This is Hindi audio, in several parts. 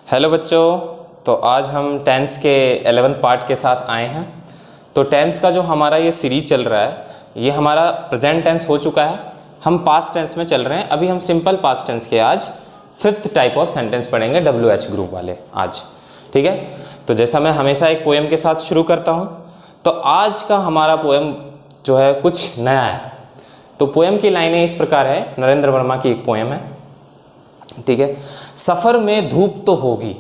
हेलो बच्चों, तो आज हम टेंस के 11th पार्ट के साथ आए हैं। तो टेंस का जो हमारा ये सीरीज चल रहा है, ये हमारा प्रेजेंट टेंस हो चुका है, हम पास्ट टेंस में चल रहे हैं। अभी हम सिंपल पास्ट टेंस के आज 5th टाइप ऑफ सेंटेंस पढ़ेंगे, WH ग्रुप वाले आज। ठीक है, तो जैसा मैं हमेशा एक पोएम के साथ शुरू करता हूँ, तो आज का हमारा पोएम जो है कुछ नया है। तो पोएम की लाइनें इस प्रकार है, नरेंद्र वर्मा की एक पोएम है। ठीक है, सफ़र में धूप तो होगी,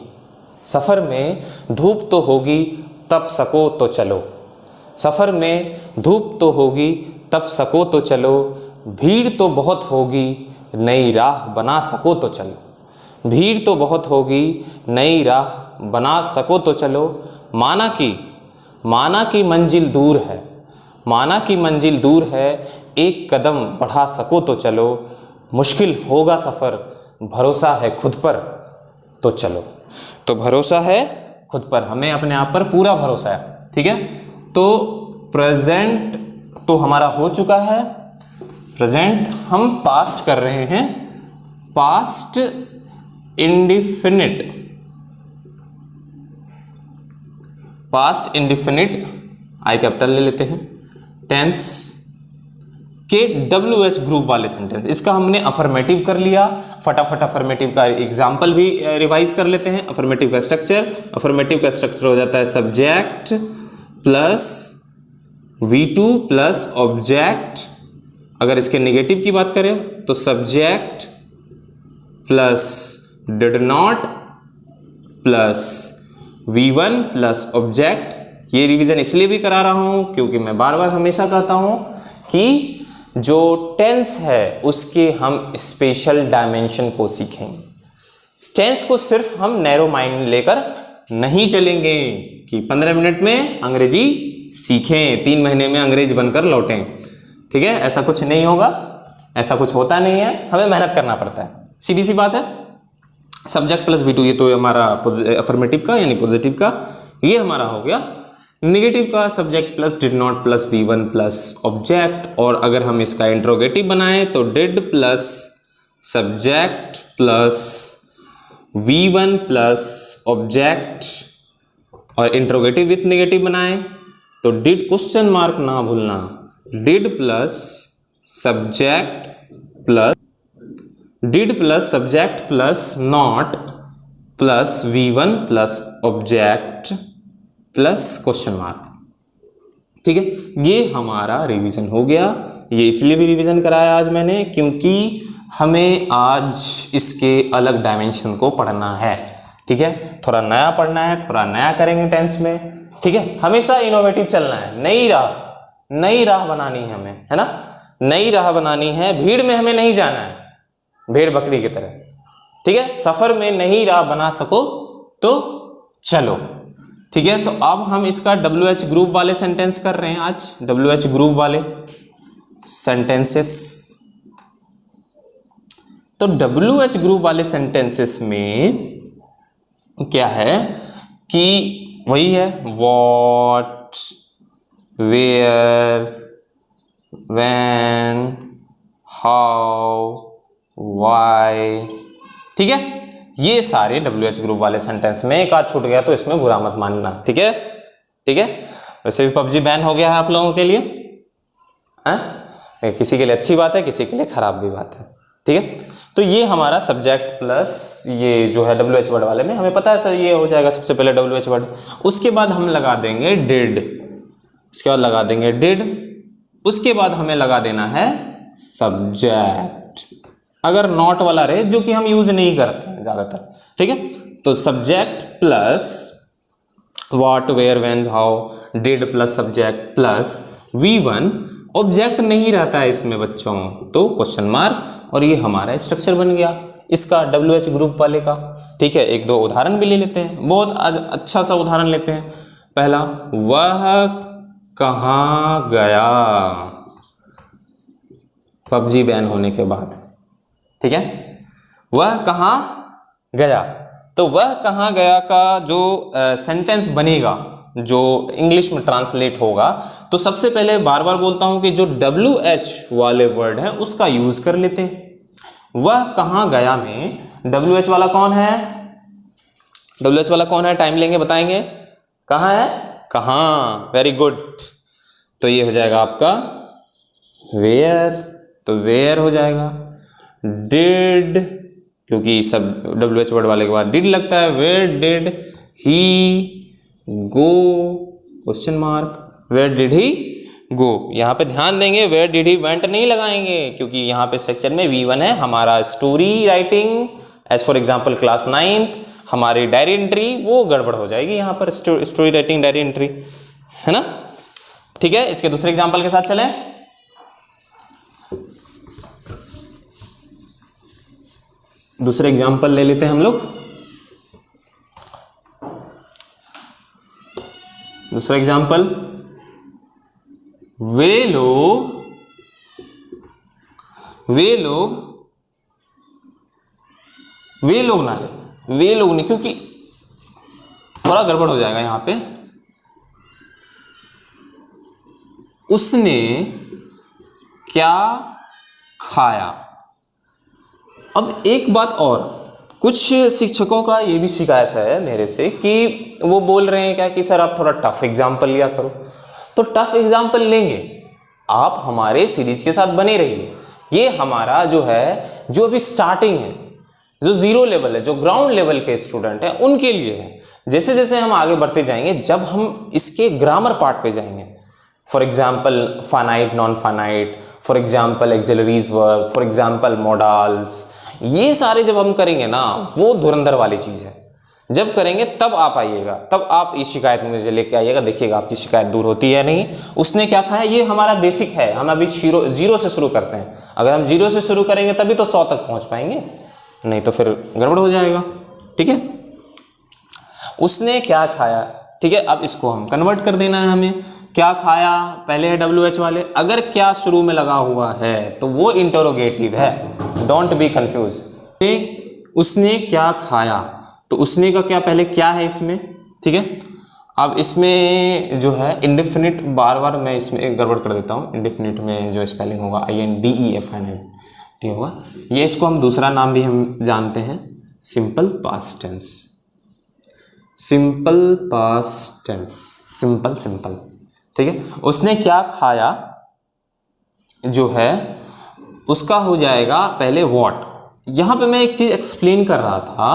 सफ़र में धूप तो होगी, तब सको तो चलो। सफ़र में धूप तो होगी, तब सको तो चलो। भीड़ तो बहुत होगी, नई राह बना सको तो चलो। भीड़ तो बहुत होगी, नई राह बना सको तो चलो। माना की मंजिल दूर है, माना की मंजिल दूर है, एक कदम बढ़ा सको तो चलो। मुश्किल होगा सफ़र, भरोसा है खुद पर तो चलो। तो भरोसा है खुद पर, हमें अपने आप पर पूरा भरोसा है। ठीक है, तो प्रेजेंट तो हमारा हो चुका है, प्रेजेंट हम पास्ट कर रहे हैं, पास्ट इंडिफिनिट, पास्ट इंडिफिनिट आई कैपिटल ले लेते हैं टेंस के WH ग्रुप वाले सेंटेंस। इसका हमने अफर्मेटिव कर लिया, फटाफट अफर्मेटिव का एग्जाम्पल भी रिवाइज कर लेते हैं। अफर्मेटिव का स्ट्रक्चर हो जाता है subject plus V2 plus object. अगर इसके नेगेटिव की बात करें तो subject plus did not plus V1 plus object. ये रिवीजन इसलिए भी करा रहा हूं क्योंकि मैं बार बार हमेशा कहता हूं कि जो टेंस है उसके हम स्पेशल डायमेंशन को सीखेंगे। टेंस को सिर्फ हम नैरो माइंड लेकर नहीं चलेंगे कि 15 मिनट में अंग्रेजी सीखें, 3 महीने में अंग्रेज बनकर लौटें। ठीक है, ऐसा कुछ नहीं होगा, ऐसा कुछ होता नहीं है, हमें मेहनत करना पड़ता है, सीधी सी बात है। सब्जेक्ट प्लस V2 ये तो हमारा अफर्मेटिव का यानी पॉजिटिव का ये हमारा हो गया। नेगेटिव का subject plus did not plus V1 plus object. और अगर हम इसका इंट्रोगेटिव बनाएं तो did plus subject plus V1 plus object. और इंट्रोगेटिव विथ नेगेटिव बनाएं तो डिड क्वेश्चन मार्क ना भूलना, did plus subject plus not plus V1 plus object plus question mark. ठीक है, ये हमारा रिवीजन हो गया। ये इसलिए भी रिवीजन कराया आज मैंने क्योंकि हमें आज इसके अलग डायमेंशन को पढ़ना है। ठीक है, थोड़ा नया पढ़ना है, थोड़ा नया करेंगे टेंस में। ठीक है, हमेशा इनोवेटिव चलना है, नई राह बनानी है हमें, है ना, नई राह बनानी है। भीड़ में हमें नहीं जाना है, भेड़ बकरी की तरह। ठीक है, सफर में नई राह बना सको तो चलो। ठीक है, तो अब हम इसका WH ग्रुप वाले सेंटेंस कर रहे हैं आज, WH ग्रुप वाले सेंटेंसेस। तो WH ग्रुप वाले सेंटेंसेस में क्या है कि वही है what, where, when, how, why. ठीक है, ये सारे WH ग्रुप वाले सेंटेंस में एक आध छूट गया तो इसमें बुरा मत मानना। ठीक है, ठीक है। वैसे भी PUBG बैन हो गया है आप लोगों के लिए, हैं? किसी के लिए अच्छी बात है, किसी के लिए खराब भी बात है। ठीक है, तो ये हमारा सब्जेक्ट प्लस ये जो है WH वर्ड वाले में हमें पता है सर, ये हो जाएगा सबसे पहले WH वर्ड, उसके बाद हम लगा देंगे डिड, उसके बाद लगा देंगे डिड, उसके बाद हमें लगा देना है सब्जेक्ट। अगर नॉट वाला रहे, जो कि हम यूज नहीं करते हैं ज्यादातर। ठीक है, तो subject plus what, where, when, how, did plus subject plus V1। Object नहीं रहता है इसमें बच्चों, तो क्वेश्चन मार्क। और ये हमारा स्ट्रक्चर बन गया इसका WH ग्रुप वाले का। ठीक है, एक दो उदाहरण भी ले लेते हैं, बहुत अच्छा सा उदाहरण लेते हैं। पहला, वह कहाँ गया, PUBG बैन होने के बाद। ठीक है, वह कहाँ गया, तो वह कहाँ गया का जो सेंटेंस बनेगा, जो इंग्लिश में ट्रांसलेट होगा, तो सबसे पहले बार बार बोलता हूं कि जो WH वाले वर्ड है उसका यूज कर लेते हैं। वह कहाँ गया में WH वाला कौन है, WH वाला कौन है, टाइम लेंगे बताएंगे, कहाँ है, कहाँ, वेरी गुड। तो ये हो जाएगा आपका वेयर, तो वेयर हो जाएगा। डिड, क्योंकि सब WH वर्ड वाले के बाद डिड लगता है, where did he go, question mark, where did he go. यहाँ पे ध्यान देंगे, वेयर डिड ही वेंट नहीं लगाएंगे, क्योंकि यहाँ पे सेक्शन में V1 है हमारा story writing, as for example class 9th, हमारी डायरी एंट्री वो गड़बड़ हो जाएगी यहाँ पर, स्टोरी राइटिंग डायरी एंट्री, है ना। ठीक है, इसके दूसरे एग्जाम्पल के साथ चलें। दूसरे एग्जाम्पल ले लेते हैं हम लोग। दूसरा एग्जाम्पल, वे लोग ना ले, वे लोग नहीं, क्योंकि थोड़ा गड़बड़ हो जाएगा यहां पे। उसने क्या खाया। अब एक बात और, कुछ शिक्षकों का ये भी शिकायत है मेरे से कि वो बोल रहे हैं क्या कि सर आप थोड़ा टफ एग्जाम्पल लिया करो। तो टफ एग्जाम्पल लेंगे, आप हमारे सीरीज के साथ बने रहिए। ये हमारा जो है, जो अभी स्टार्टिंग है, जो जीरो लेवल है, जो ग्राउंड लेवल के स्टूडेंट हैं उनके लिए है। जैसे जैसे हम आगे बढ़ते जाएंगे, जब हम इसके ग्रामर पार्ट पे जाएंगे, for example finite, non finite, for example auxiliaries verb, for example models, ये सारे जब हम करेंगे ना, वो धुरंधर वाली चीज़ है। जब करेंगे तब आप आइएगा, तब आप इस शिकायत में मुझे लेके आइएगा, देखिएगा आपकी शिकायत दूर होती है नहीं। उसने क्या खाया, ये हमारा बेसिक है, हम अभी जीरो से शुरू करते हैं। अगर हम जीरो से शुरू करेंगे तभी तो 100 तक पहुंच पाएंगे, नहीं तो फिर गड़बड़ हो जाएगा। ठीक है, उसने क्या खाया। ठीक है, अब इसको हम कन्वर्ट कर देना है हमें। क्या खाया पहले है WH वाले, अगर क्या शुरू में लगा हुआ है तो वो इंटरोगेटिव है, डोंट बी कंफ्यूज। उसने क्या खाया, तो उसने का क्या पहले क्या है इसमें। ठीक है, अब इसमें जो है इंडेफिनिट, बार बार मैं इसमें गड़बड़ कर देता हूँ। इंडेफिनिट में जो स्पेलिंग होगा INDEF होगा, ये इसको हम दूसरा नाम भी हम जानते हैं, simple past tense. Simple past tense, simple. ठीक है, उसने क्या खाया जो है उसका हो जाएगा पहले व्हाट। यहां पे मैं एक चीज एक्सप्लेन कर रहा था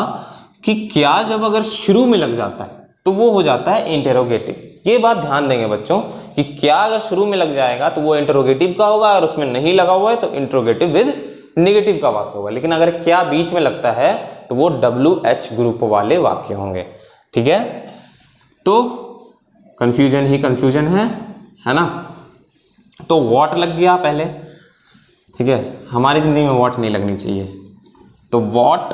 कि क्या जब अगर शुरू में लग जाता है तो वो हो जाता है इंटेरोगेटिव। ये बात ध्यान देंगे बच्चों कि क्या अगर शुरू में लग जाएगा तो वो इंटेरोगेटिव का होगा, और उसमें नहीं लगा हुआ है तो इंटेरोगेटिव विद नेगेटिव का वाक्य होगा। लेकिन अगर क्या बीच में लगता है तो वो WH ग्रुप वाले वाक्य होंगे। ठीक है, तो कंफ्यूजन ही कंफ्यूजन है ना। तो व्हाट लग गया पहले। ठीक है, हमारी जिंदगी में व्हाट नहीं लगनी चाहिए, तो व्हाट,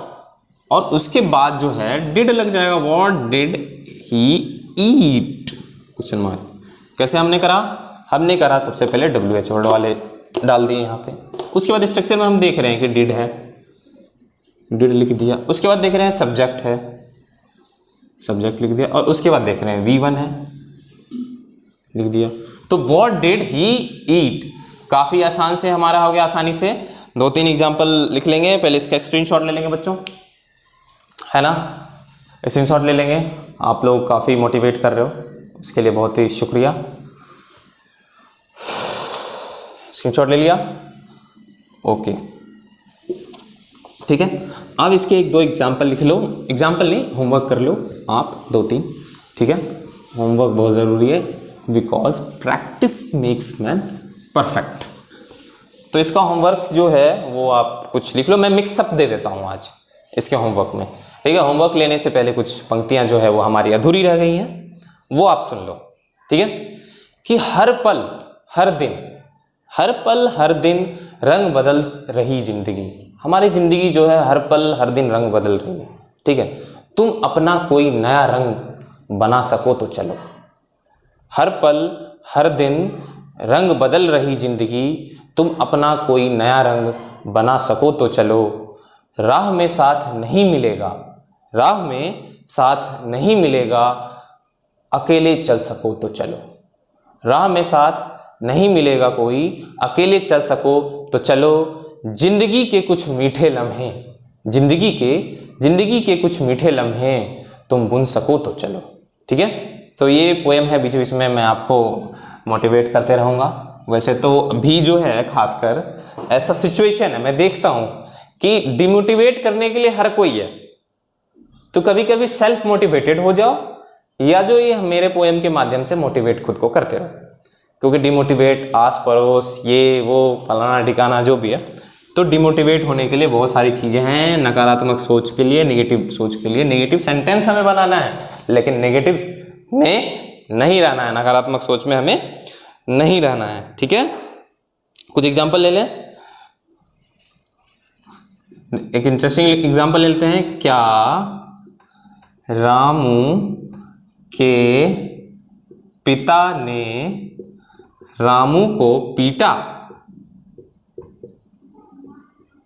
और उसके बाद जो है डिड लग जाएगा, what did he eat, question mark. कैसे हमने करा सबसे पहले WH वर्ड वाले डाल दिए यहाँ पे। उसके बाद स्ट्रक्चर में हम देख रहे हैं कि डिड है, डिड लिख दिया। उसके बाद देख रहे हैं सब्जेक्ट है, सब्जेक्ट लिख दिया। और उसके बाद देख रहे हैं V1 है, लिख दिया। तो व्हाट डिड ही ईट काफ़ी आसान से हमारा हो गया, आसानी से 2-3 एग्जाम्पल लिख लेंगे। पहले इसका स्क्रीनशॉट ले लेंगे बच्चों, है ना, स्क्रीनशॉट ले लेंगे। आप लोग काफ़ी मोटिवेट कर रहे हो, इसके लिए बहुत ही शुक्रिया। स्क्रीनशॉट ले लिया, ओके। ठीक है, अब इसके 1-2 एग्जाम्पल लिख लो, एग्जाम्पल नहीं होमवर्क कर लो आप 2-3। ठीक है, होमवर्क बहुत ज़रूरी है, because practice makes man perfect. तो इसका होमवर्क जो है वो आप कुछ लिख लो, मैं मिक्सअप दे देता हूँ आज इसके होमवर्क में। ठीक है, होमवर्क लेने से पहले कुछ पंक्तियाँ जो है वो हमारी अधूरी रह गई हैं, वो आप सुन लो। ठीक है, कि हर पल हर दिन रंग बदल रही जिंदगी। हमारी जिंदगी जो है हर पल हर दिन रंग बदल रही है। ठीक है, तुम अपना कोई नया रंग बना सको तो चलो। हर पल हर दिन रंग बदल रही जिंदगी, तुम अपना कोई नया रंग बना सको तो चलो। राह में साथ नहीं मिलेगा, अकेले चल सको तो चलो। राह में साथ नहीं मिलेगा कोई, अकेले चल सको तो चलो। जिंदगी के कुछ मीठे लम्हे तुम बुन सको तो चलो। ठीक है, तो ये पोएम है, बीच बीच में मैं आपको मोटिवेट करते रहूँगा। वैसे तो अभी जो है खासकर ऐसा सिचुएशन है, मैं देखता हूँ कि डिमोटिवेट करने के लिए हर कोई है, तो कभी कभी सेल्फ मोटिवेटेड हो जाओ, या जो ये मेरे पोएम के माध्यम से मोटिवेट खुद को करते रहो। क्योंकि डिमोटिवेट आस पड़ोस ये वो फलाना ठिकाना जो भी है, तो डिमोटिवेट होने के लिए बहुत सारी चीज़ें हैं। नकारात्मक सोच के लिए, नेगेटिव सोच के लिए नेगेटिव सेंटेंस हमें बनाना है, लेकिन नेगेटिव में नहीं रहना है, नकारात्मक सोच में हमें नहीं रहना है। ठीक है, कुछ एग्जाम्पल ले लें। एक इंटरेस्टिंग एग्जाम्पल ले लेते हैं। क्या रामू के पिता ने रामू को पीटा?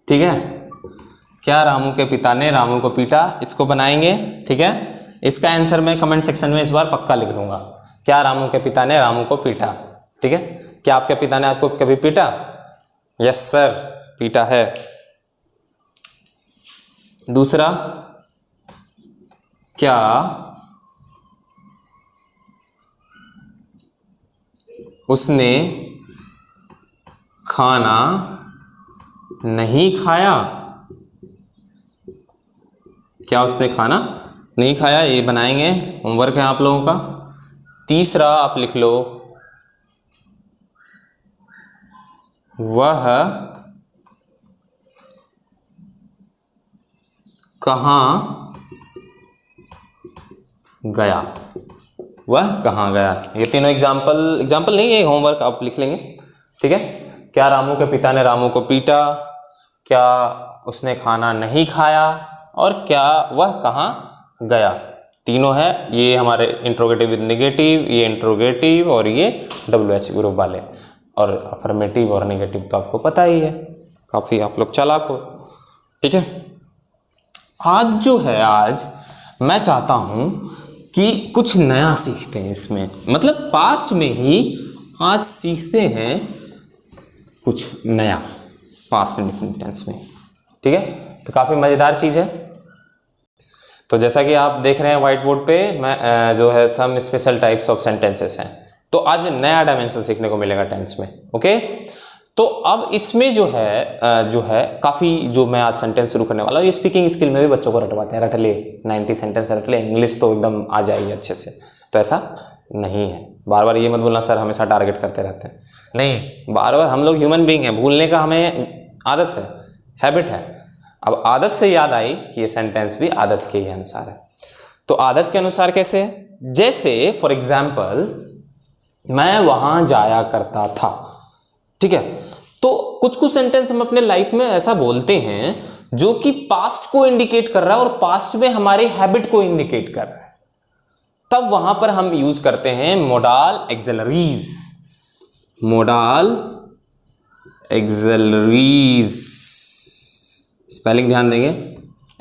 ठीक है, क्या रामू के पिता ने रामू को पीटा, इसको बनाएंगे। ठीक है, इसका आंसर मैं कमेंट सेक्शन में इस बार पक्का लिख दूंगा। क्या रामू के पिता ने रामू को पीटा? ठीक है, क्या आपके पिता ने आपको कभी पीटा? यस सर, पीटा है। दूसरा, क्या उसने खाना नहीं खाया? क्या उसने खाना नहीं खाया, ये बनाएंगे, होमवर्क है आप लोगों का। तीसरा आप लिख लो, वह कहाँ गया? वह कहाँ गया? ये तीनों एग्जाम्पल नहीं है, होमवर्क आप लिख लेंगे। ठीक है, क्या रामू के पिता ने रामू को पीटा, क्या उसने खाना नहीं खाया, और क्या वह कहाँ गया। तीनों है, ये हमारे इंट्रोगेटिव विद नेगेटिव, ये इंट्रोगेटिव, और ये WH ग्रुप वाले। और अफर्मेटिव और नेगेटिव तो आपको पता ही है, काफ़ी आप लोग चालाक हो। ठीक है, आज मैं चाहता हूँ कि कुछ नया सीखते हैं इसमें, मतलब पास्ट में ही आज सीखते हैं कुछ नया, पास्ट इंडेफिनिट टेंस में। ठीक है, तो काफ़ी मज़ेदार चीज़ है। तो जैसा कि आप देख रहे हैं व्हाइट बोर्ड पे, मैं जो है some special types of sentences हैं, तो आज नया डायमेंशन सीखने को मिलेगा टेंस में। ओके, तो अब इसमें जो है काफ़ी जो मैं आज सेंटेंस शुरू करने वाला हूँ, ये स्पीकिंग स्किल में भी बच्चों को रटवाते हैं, रट ले 90 सेंटेंस रट ले, इंग्लिश तो एकदम आ जाएगी अच्छे से। तो ऐसा नहीं है, बार बार ये मत बोलना सर हमेशा टारगेट करते रहते हैं, नहीं, बार बार हम लोग ह्यूमन बीइंग हैं, भूलने का हमें आदत है, हैबिट है। अब आदत से याद आई कि ये सेंटेंस भी आदत के ही अनुसार है। तो आदत के अनुसार कैसे है? जैसे फॉर एग्जाम्पल, मैं वहां जाया करता था। ठीक है, तो कुछ सेंटेंस हम अपने लाइफ में ऐसा बोलते हैं जो कि पास्ट को इंडिकेट कर रहा है और पास्ट में हमारे हैबिट को इंडिकेट कर रहा है, तब वहां पर हम यूज करते हैं modal auxiliaries. Modal auxiliaries, spelling ध्यान देंगे,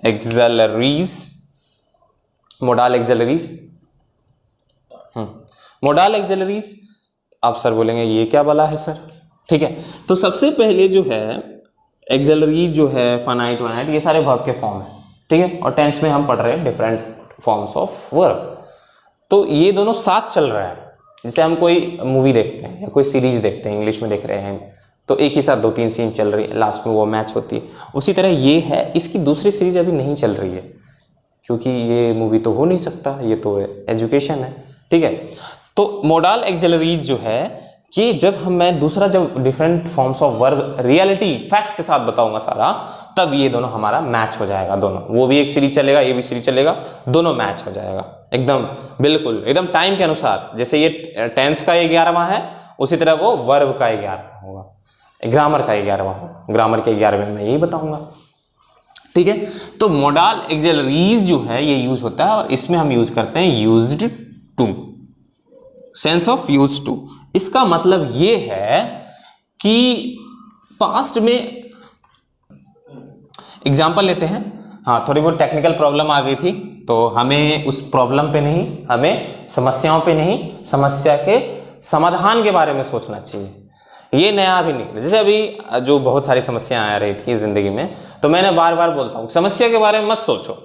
auxiliaries, modal auxiliaries. Modal auxiliaries, आप सर बोलेंगे ये क्या वाला है सर? ठीक है, तो सबसे पहले जो है एक्सिलरीज जो है, फाइनाइट वाइनाइट, ये सारे वर्ब के फॉर्म है। ठीक है, और टेंस में हम पढ़ रहे हैं डिफरेंट फॉर्म्स ऑफ वर्ब, तो ये दोनों साथ चल रहा है। जैसे हम कोई मूवी देखते हैं या कोई सीरीज देखते हैं, इंग्लिश में देख रहे हैं, तो एक ही साथ 2-3 सीन चल रही है, लास्ट में वो मैच होती है। उसी तरह ये है, इसकी दूसरी सीरीज अभी नहीं चल रही है क्योंकि ये मूवी तो हो नहीं सकता, ये तो एजुकेशन है। ठीक है, तो मोडाल एक्सिलरीज जो है कि जब जब different forms of verb reality fact के साथ बताऊंगा सारा, तब ये दोनों हमारा मैच हो जाएगा। दोनों, वो भी एक सीरीज चलेगा, ये भी सीरीज चलेगा, दोनों मैच हो जाएगा एकदम, बिल्कुल एकदम टाइम के अनुसार। जैसे ये टेंस का 11वां है, उसी तरह वो वर्ब का 11वां होगा, ग्रामर का 11वां होगा, ग्रामर के 11वें में यही बताऊंगा। ठीक है, तो मोडाल एक्सिलरीज जो है ये यूज होता है, और इसमें हम यूज करते हैं used to, sense of use to. इसका मतलब ये है कि पास्ट में, एग्जाम्पल लेते हैं, हाँ थोड़ी बहुत टेक्निकल प्रॉब्लम आ गई थी, तो हमें उस प्रॉब्लम पे नहीं, हमें समस्याओं पे नहीं, समस्या के समाधान के बारे में सोचना चाहिए। ये नया भी निकला, जैसे अभी जो बहुत सारी समस्याएं आ रही थी जिंदगी में, तो मैंने बार बार बोलता हूँ समस्या के बारे में मत सोचो,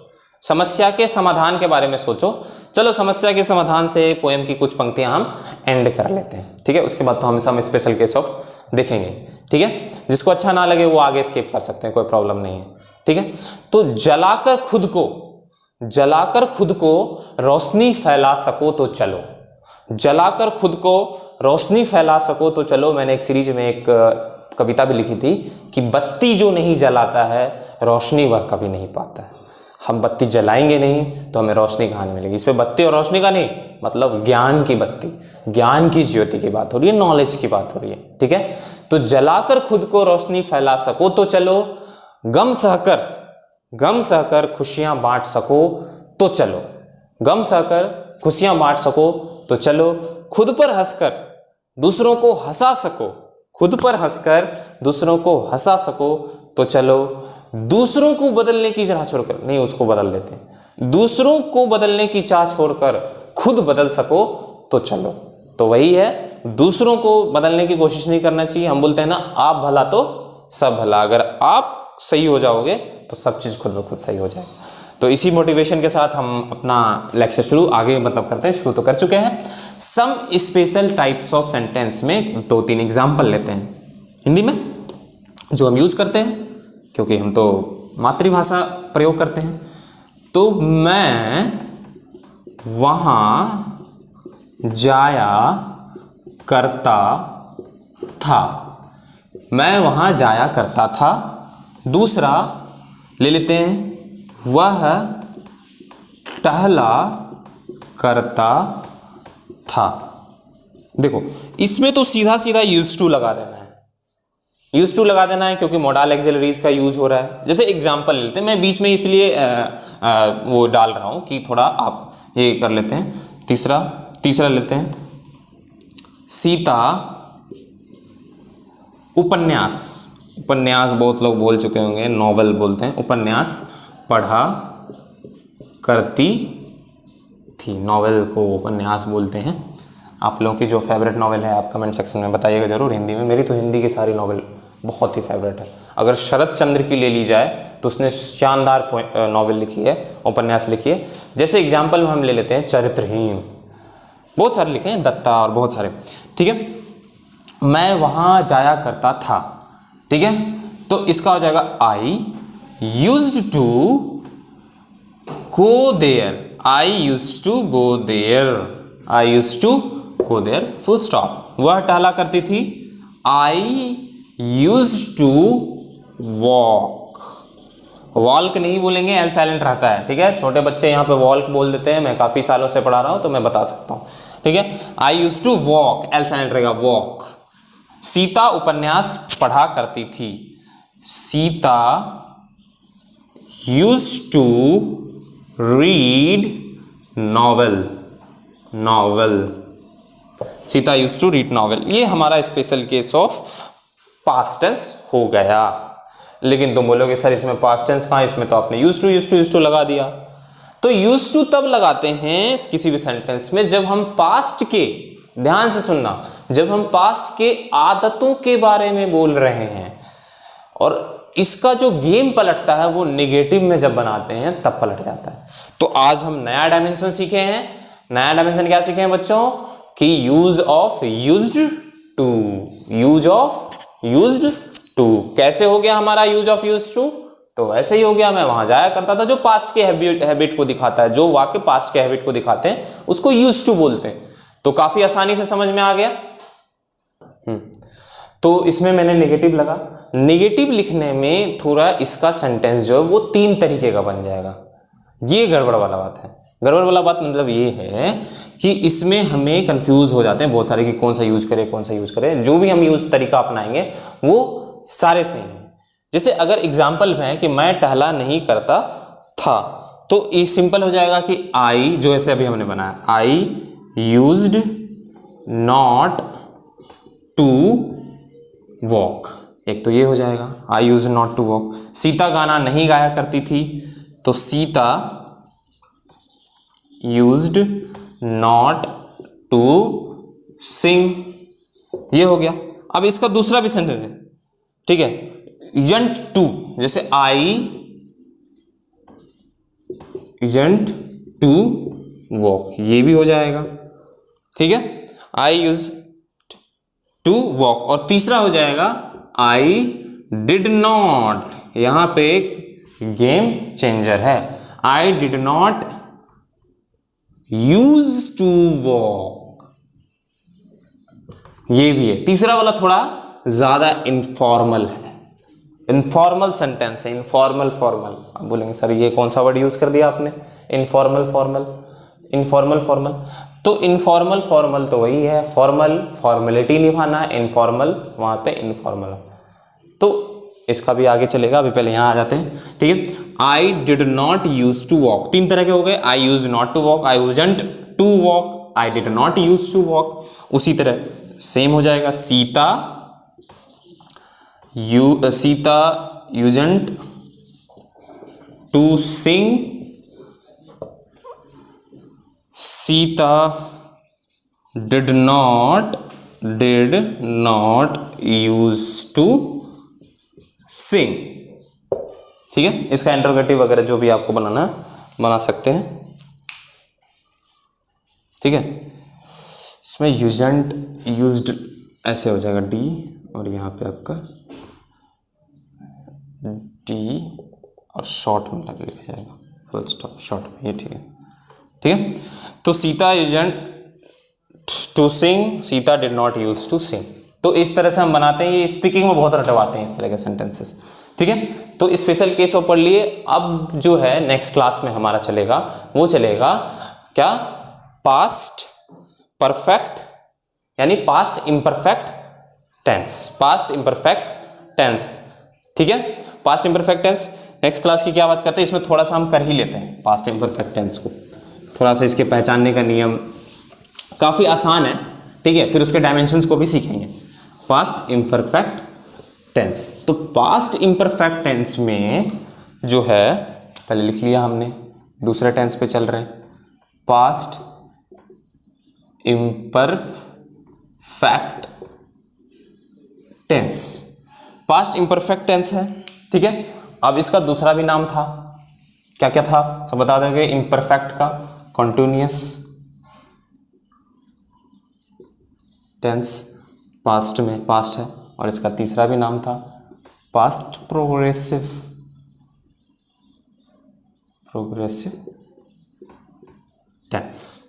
समस्या के समाधान के बारे में सोचो। चलो समस्या के समाधान से पोएम की कुछ पंक्तियां हम एंड कर लेते हैं, ठीक है। उसके बाद तो हमेशा हम स्पेशल केस ऑफ देखेंगे, ठीक है। जिसको अच्छा ना लगे वो आगे स्किप कर सकते हैं, कोई प्रॉब्लम नहीं है, ठीक है। तो जलाकर खुद को रोशनी फैला सको तो चलो, जलाकर खुद को रोशनी फैला सको तो चलो। मैंने एक सीरीज में एक कविता भी लिखी थी कि बत्ती जो नहीं जलाता है रोशनी वह कभी नहीं पाता है। हम बत्ती जलाएंगे नहीं तो हमें रोशनी कहाँ मिलेगी। इस पे बत्ती और रोशनी का नहीं मतलब ज्ञान की बत्ती, ज्ञान की ज्योति की बात हो रही है, नॉलेज की बात हो रही है, ठीक है। तो जलाकर खुद को रोशनी फैला सको तो चलो, गम सहकर खुशियां बांट सको तो चलो, गम सहकर खुशियां बांट सको तो चलो। खुद पर हंसकर दूसरों को हंसा सको, खुद पर हंसकर दूसरों को हंसा सको तो चलो। दूसरों को बदलने की चाह छोड़कर, नहीं उसको बदल देते, दूसरों को बदलने की चाह छोड़कर खुद बदल सको तो चलो। तो वही है, दूसरों को बदलने की कोशिश नहीं करना चाहिए। हम बोलते हैं ना, आप भला तो सब भला। अगर आप सही हो जाओगे तो सब चीज खुद ब खुद सही हो जाएगा। तो इसी मोटिवेशन के साथ हम अपना लेक्चर शुरू आगे करते हैं, शुरू तो कर चुके हैं। Some special types of sentence में 2-3 एग्जाम्पल लेते हैं हिंदी में जो हम यूज करते हैं, क्योंकि हम तो मातृभाषा प्रयोग करते हैं। तो मैं वहां जाया करता था, मैं वहां जाया करता था। दूसरा ले लेते हैं, वह टहला करता था। देखो इसमें तो सीधा सीधा यूज्ड टू लगा देना है, यूज्ड टू लगा देना है क्योंकि मॉडल एक्सिलरीज का यूज हो रहा है। जैसे एग्जांपल लेते हैं, मैं बीच में इसलिए वो डाल रहा हूं कि थोड़ा आप ये कर लेते हैं। तीसरा लेते हैं, सीता उपन्यास बहुत लोग बोल चुके होंगे, नॉवेल बोलते हैं, उपन्यास पढ़ा करती थी। नॉवेल को उपन्यास बोलते हैं। आप लोगों की जो फेवरेट नॉवेल है आप कमेंट सेक्शन में बताइएगा जरूर हिंदी में। मेरी तो हिंदी की सारी नॉवेल बहुत ही फेवरेट है। अगर शरद चंद्र की ले ली जाए तो उसने शानदार नॉवेल लिखी है, उपन्यास लिखी है। जैसे एग्जाम्पल में हम ले लेते हैं चरित्रहीन, बहुत सारे लिखे हैं, दत्ता और बहुत सारे, ठीक है। मैं वहां जाया करता था, ठीक है। तो इसका हो जाएगा I used to go there, I used to go there, I used to go there, full stop. वह टहला करती थी, I used to walk. Walk नहीं बोलेंगे, एल साइलेंट रहता है, ठीक है। छोटे बच्चे यहाँ पे वॉल्क बोल देते हैं, मैं काफी सालों से पढ़ा रहा हूं तो मैं बता सकता हूं, ठीक है। I used to walk, L silent रहेगा, वॉक। सीता उपन्यास पढ़ा करती थी, Sita used to read novel, Sita used to read novel. ये हमारा special case of past tense हो गया। लेकिन तुम बोलोगे सर इसमें पास्ट टेंस कहाँ, इसमें तो आपने यूज्ड टू लगा दिया। तो यूज्ड टू तब लगाते हैं किसी भी सेंटेंस में जब हम पास्ट के, ध्यान से सुनना, जब हम पास्ट के आदतों के बारे में बोल रहे हैं। और इसका जो गेम पलटता है वो नेगेटिव में जब बनाते हैं तब पलट जाता है। तो आज हम नया डायमेंशन सीखे हैं। नया डायमेंशन क्या सीखे हैं बच्चों कि use of used to, use of used to. कैसे हो गया हमारा यूज ऑफ यूज्ड टू? तो ऐसे ही हो गया, मैं वहां जाया करता था, जो पास्ट के हैबिट को दिखाता है, जो वाक्य पास्ट के हैबिट को दिखाते हैं उसको यूज्ड टू बोलते हैं। तो काफी आसानी से समझ में आ गया। तो इसमें मैंने नेगेटिव लगा, नेगेटिव लिखने में थोड़ा इसका सेंटेंस जो है वो 3 तरीके का बन जाएगा। ये गड़बड़ वाला बात है। गड़बड़ वाला बात मतलब ये है कि इसमें हमें कंफ्यूज हो जाते हैं बहुत सारे कि कौन सा यूज करें, कौन सा यूज करें। जो भी हम यूज तरीका अपनाएंगे वो सारे सही हैं। जैसे अगर एग्जाम्पल में है कि मैं टहला नहीं करता था, तो ये सिंपल हो जाएगा कि आई, जो ऐसे अभी हमने बनाया, I used not to walk, एक तो ये हो जाएगा, I used not to walk. Sita गाना नहीं गाया करती थी, तो Sita used not to sing, ये हो गया। अब इसका दूसरा भी सेंटेंस है, ठीक है, यंट टू, जैसे आई यूज्ड टू वॉक, ये भी हो जाएगा, ठीक है। आई यूज टू वॉक, और तीसरा हो जाएगा आई डिड नॉट, यहां पे एक गेम चेंजर है, I did not use to walk, ये भी है। तीसरा वाला थोड़ा ज्यादा इनफॉर्मल है, इनफॉर्मल सेंटेंस है, इनफॉर्मल फॉर्मल। आप बोलेंगे सर ये कौन सा वर्ड यूज कर दिया आपने, इनफॉर्मल फॉर्मल, इनफॉर्मल फॉर्मल। तो इनफॉर्मल फॉर्मल तो वही है, फॉर्मल फॉर्मेलिटी निभाना, इनफॉर्मल वहां पे इनफॉर्मल। तो इसका भी आगे चलेगा, अभी पहले यहां आ जाते हैं, ठीक है। I did not use to walk, तीन तरह के हो गए, I use not to walk, I usen't to walk, I did not use to walk. उसी तरह सेम हो जाएगा, Sita usen't to sing, Sita did not use to sing, ठीक है। इसका इंटरोगेटिव वगैरह जो भी आपको बनाना है बना सकते हैं, ठीक है। इसमें यूजंट यूज्ड ऐसे हो जाएगा डी, और यहाँ पे आपका डी और शॉर्ट में लग जाएगा, फुल स्टॉप शॉर्ट में, ये ठीक है, ठीक है। तो Sita used to sing, Sita did not use to sing. तो इस तरह से हम बनाते हैं, ये स्पीकिंग में बहुत रटवाते हैं इस तरह के सेंटेंसेस, ठीक है। तो स्पेशल केस वो पढ़ लिए। अब जो है नेक्स्ट क्लास में हमारा चलेगा, वो चलेगा क्या, पास्ट परफेक्ट यानी past imperfect tense, past imperfect tense, ठीक है। Past imperfect tense next class की क्या बात करते हैं, इसमें थोड़ा सा हम कर ही लेते हैं पास्ट इम्परफेक्ट टेंस को, थोड़ा सा इसके पहचानने का नियम काफ़ी आसान है, ठीक है। फिर उसके डायमेंशंस को भी सीखेंगे। पास्ट इम्परफेक्ट टेंस, तो पास्ट इम्परफेक्ट टेंस में जो है, पहले लिख लिया हमने, दूसरे टेंस पे चल रहे हैं, past imperfect tense, past imperfect tense है, ठीक है। अब इसका दूसरा भी नाम था, क्या क्या था सब बता दोगे। इम्परफेक्ट का कॉन्टिन्यूअस टेंस, पास्ट में पास्ट है, और इसका तीसरा भी नाम था पास्ट प्रोग्रेसिव, प्रोग्रेसिव टेंस,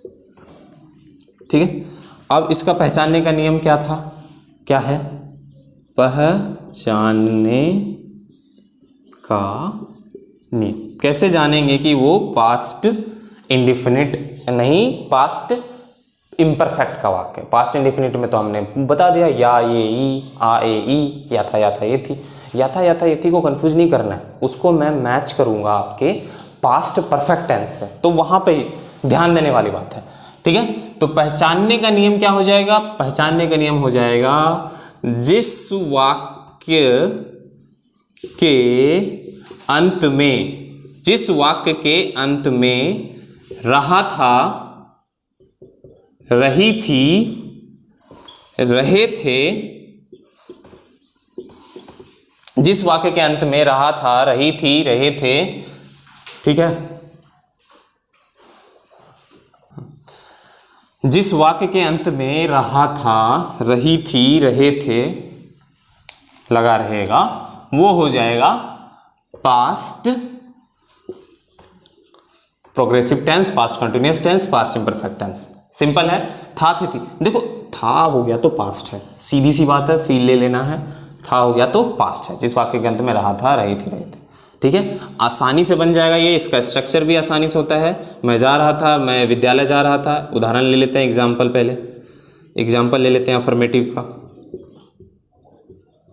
ठीक है। अब इसका पहचानने का नियम क्या था, क्या है, पहचानने का नियम। कैसे जानेंगे कि वो पास्ट इंडिफिनिट नहीं, पास्ट इम्परफेक्ट का वाक्य। पास्ट इंडिफिनिट में तो हमने बता दिया, या ये ई, आ ए ई, या था ये थी, या था ये थी को कंफ्यूज नहीं करना है, उसको मैं मैच करूंगा आपके पास्ट परफेक्ट टेंस से, तो वहां पे ध्यान देने वाली बात है, ठीक है। तो पहचानने का नियम क्या हो जाएगा, पहचानने का नियम हो जाएगा, जिस वाक्य के अंत में, जिस वाक्य के अंत में रहा था, रही थी, रहे थे, जिस वाक्य के अंत में रहा था, रही थी, रहे थे, ठीक है। जिस वाक्य के अंत में रहा था, रही थी, रहे थे लगा रहेगा, वो हो जाएगा past progressive tense, past continuous tense, past imperfect tense. Simple है, था थी, देखो था हो गया तो पास्ट है, सीधी सी बात है, फील ले लेना है, था हो गया तो पास्ट है, जिस वाक्य के अंत में रहा था, रही थी, रहे थे, ठीक है। आसानी से बन जाएगा ये, इसका स्ट्रक्चर भी आसानी से होता है। मैं जा रहा था, मैं विद्यालय जा रहा था, उदाहरण ले लेते हैं, एग्जाम्पल, पहले एग्जाम्पल ले लेते हैं अफर्मेटिव का,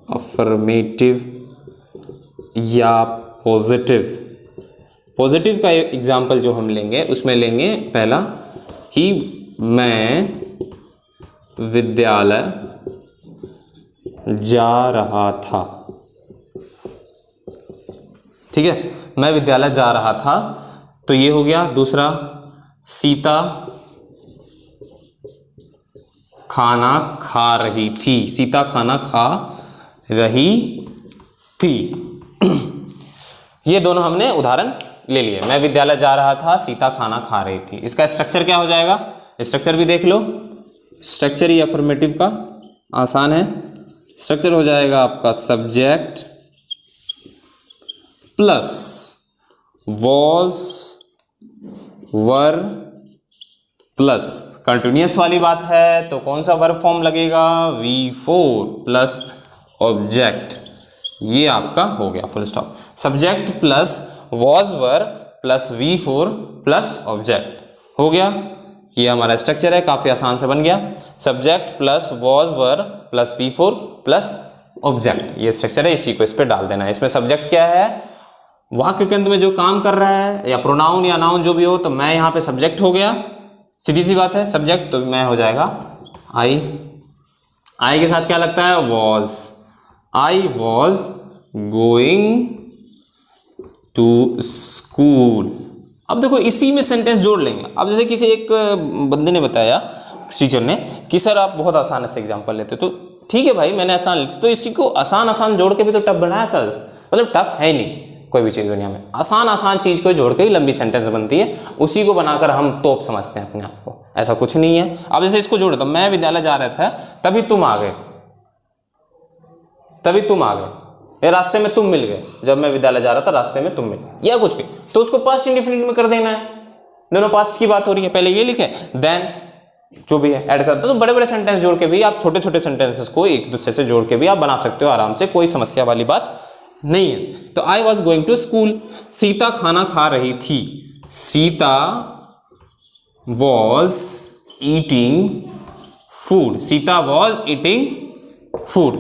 अफर्मेटिव या पॉजिटिव। पॉजिटिव का एग्जाम्पल जो हम लेंगे उसमें लेंगे पहला कि मैं विद्यालय जा रहा था, ठीक है, मैं विद्यालय जा रहा था, तो ये हो गया। दूसरा, सीता खाना खा रही थी, सीता खाना खा रही थी। ये दोनों हमने उदाहरण ले लिए, मैं विद्यालय जा रहा था, सीता खाना खा रही थी। इसका स्ट्रक्चर क्या हो जाएगा, स्ट्रक्चर भी देख लो, स्ट्रक्चर ही अफर्मेटिव का आसान है। स्ट्रक्चर हो जाएगा आपका subject plus was were plus continuous वाली बात है तो कौन सा वर्ब फॉर्म लगेगा, V4 प्लस ऑब्जेक्ट, ये आपका हो गया full stop. Subject plus was were plus V4 plus object हो गया, ये हमारा स्ट्रक्चर है, काफी आसान से बन गया। Subject plus was were plus V4 plus object, ये स्ट्रक्चर है, इसी को इस पे डाल देना है। इसमें सब्जेक्ट क्या है, वाक्य के अंत में जो काम कर रहा है, या प्रोनाउन या नाउन जो भी हो, तो मैं यहाँ पे सब्जेक्ट हो गया, सीधी सी बात है, सब्जेक्ट तो मैं हो जाएगा आई। आई के साथ क्या लगता है, was, I was going to school. अब देखो इसी में सेंटेंस जोड़ लेंगे। अब जैसे किसी एक बंदे ने बताया, टीचर ने, कि सर आप बहुत आसान से एग्जांपल लेते, तो ठीक है भाई मैंने आसान, तो इसी को आसान आसान जोड़ के भी तो टफ बनाया सर, मतलब टफ है नहीं कोई भी चीज़ दुनिया में, आसान आसान चीज़ को जोड़ के ही लंबी सेंटेंस बनती है, उसी को बनाकर हम तोप समझते हैं अपने आप को, ऐसा कुछ नहीं है। अब जैसे इसको जोड़ दो, मैं विद्यालय जा रहा था तभी तुम आ गए, तभी तुम आ गए, रास्ते में तुम मिल गए, जब मैं विद्यालय जा रहा था रास्ते में तुम मिल गए, या कुछ भी, तो उसको पास्ट इंडेफिनिट में कर देना है, दोनों पास्ट की बात हो रही है, पहले ये लिखे देन जो भी है ऐड करते हो। तो बड़े बड़े सेंटेंस जोड़ के भी आप छोटे छोटे सेंटेंसेस को एक दूसरे से जोड़ के भी आप बना सकते हो आराम से, कोई समस्या वाली बात नहीं है। तो I was going to school, Sita खाना खा रही थी, Sita was eating food, Sita was eating food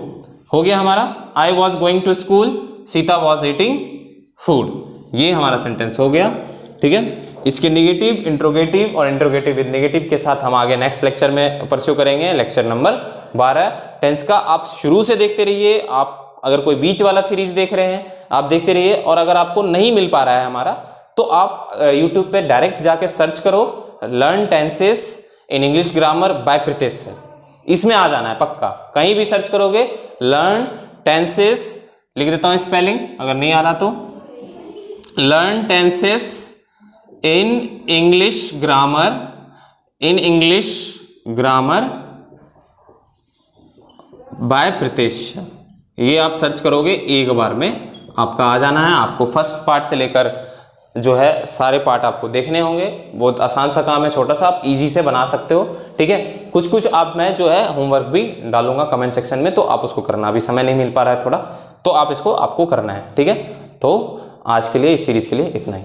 हो गया हमारा। I was going to school, Sita was eating food, ये हमारा सेंटेंस हो गया, ठीक है। इसके निगेटिव, इंट्रोगेटिव और इंट्रोगेटिव विद नेगेटिव के साथ हम आगे नेक्स्ट लेक्चर में परस्यू करेंगे, लेक्चर नंबर 12 टेंस का। आप शुरू से देखते रहिए, आप अगर कोई बीच वाला सीरीज देख रहे हैं आप देखते रहिए, और अगर आपको नहीं मिल पा रहा है हमारा तो आप YouTube पे डायरेक्ट जाके सर्च करो learn tenses in English grammar bye Pritesh sir, इसमें आ जाना है पक्का, कहीं भी सर्च करोगे लर्न टेंसेस, लिख देता हूं स्पेलिंग अगर नहीं आ रहा तो, learn tenses in English grammar, in English grammar bye Pritesh, ये आप सर्च करोगे एक बार में आपका आ जाना है। आपको फर्स्ट पार्ट से लेकर जो है सारे पार्ट आपको देखने होंगे, बहुत आसान सा काम है, छोटा सा, आप इजी से बना सकते हो, ठीक है। कुछ कुछ आप मैं जो है होमवर्क भी डालूंगा कमेंट सेक्शन में, तो आप उसको करना, अभी समय नहीं मिल पा रहा है थोड़ा, तो आप इसको आपको करना है, ठीक है। तो आज के लिए इस सीरीज के लिए इतना ही।